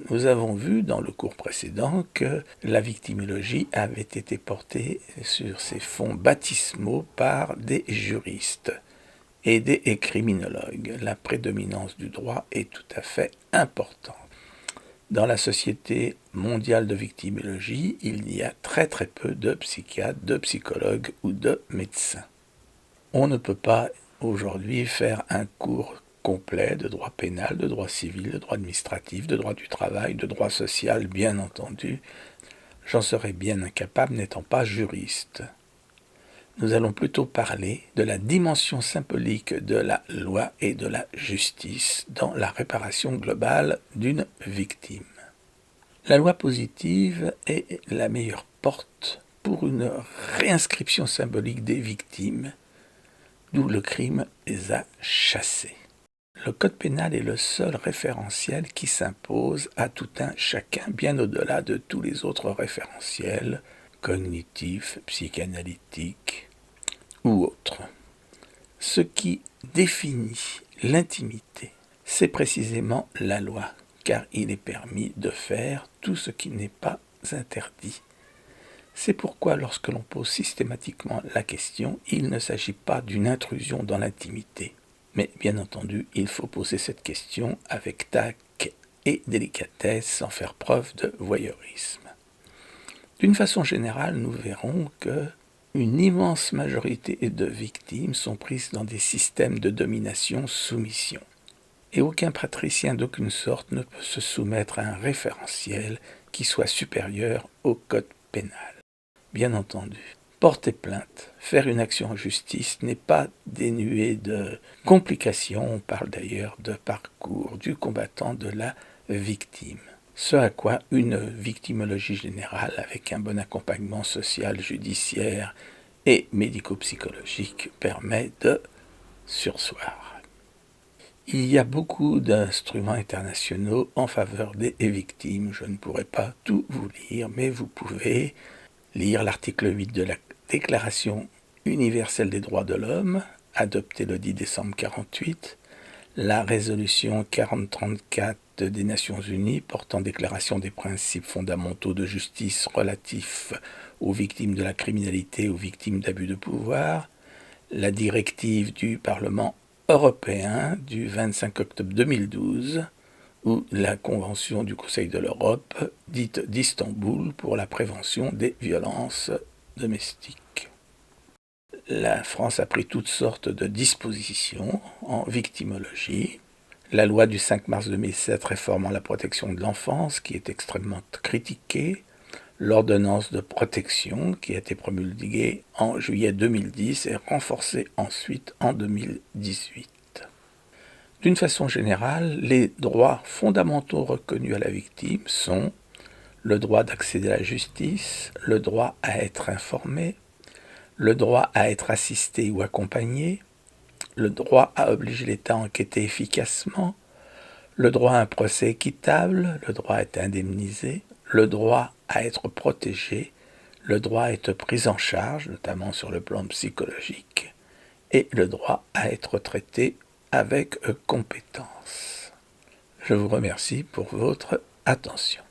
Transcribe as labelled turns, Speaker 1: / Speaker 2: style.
Speaker 1: Nous avons vu dans le cours précédent que la victimologie avait été portée sur ses fonds baptismaux par des juristes et des criminologues. La prédominance du droit est tout à fait importante. Dans la Société mondiale de victimologie, il y a très peu de psychiatres, de psychologues ou de médecins. On ne peut pas aujourd'hui faire un cours complet de droit pénal, de droit civil, de droit administratif, de droit du travail, de droit social, bien entendu. J'en serais bien incapable n'étant pas juriste. Nous allons plutôt parler de la dimension symbolique de la loi et de la justice dans la réparation globale d'une victime. La loi positive est la meilleure porte pour une réinscription symbolique des victimes, d'où le crime les a chassées. Le code pénal est le seul référentiel qui s'impose à tout un chacun, bien au-delà de tous les autres référentiels cognitifs, psychanalytiques ou autres. Ce qui définit l'intimité, c'est précisément la loi, car il est permis de faire tout ce qui n'est pas interdit. C'est pourquoi lorsque l'on pose systématiquement la question, il ne s'agit pas d'une intrusion dans l'intimité. Mais bien entendu, il faut poser cette question avec tact et délicatesse sans faire preuve de voyeurisme. D'une façon générale, nous verrons que une immense majorité de victimes sont prises dans des systèmes de domination-soumission. Et aucun patricien d'aucune sorte ne peut se soumettre à un référentiel qui soit supérieur au code pénal. Bien entendu, porter plainte, faire une action en justice n'est pas dénué de complications. On parle d'ailleurs de parcours du combattant de la victime. Ce à quoi une victimologie générale avec un bon accompagnement social, judiciaire et médico-psychologique permet de surseoir. Il y a beaucoup d'instruments internationaux en faveur des victimes. Je ne pourrai pas tout vous lire, mais vous pouvez lire l'article 8 de la Déclaration universelle des droits de l'homme, adoptée le 10 décembre 1948, la résolution 4034 des Nations Unies portant déclaration des principes fondamentaux de justice relatifs aux victimes de la criminalité et aux victimes d'abus de pouvoir, la directive du Parlement européen du 25 octobre 2012, ou la Convention du Conseil de l'Europe, dite d'Istanbul, pour la prévention des violences domestiques. La France a pris toutes sortes de dispositions en victimologie. La loi du 5 mars 2007 réformant la protection de l'enfance, qui est extrêmement critiquée. L'ordonnance de protection, qui a été promulguée en juillet 2010 et renforcée ensuite en 2018. D'une façon générale, les droits fondamentaux reconnus à la victime sont le droit d'accéder à la justice, le droit à être informé, le droit à être assisté ou accompagné, le droit à obliger l'État à enquêter efficacement, le droit à un procès équitable, le droit à être indemnisé, le droit à être protégé, le droit à être pris en charge, notamment sur le plan psychologique, et le droit à être traité avec compétence. Je vous remercie pour votre attention.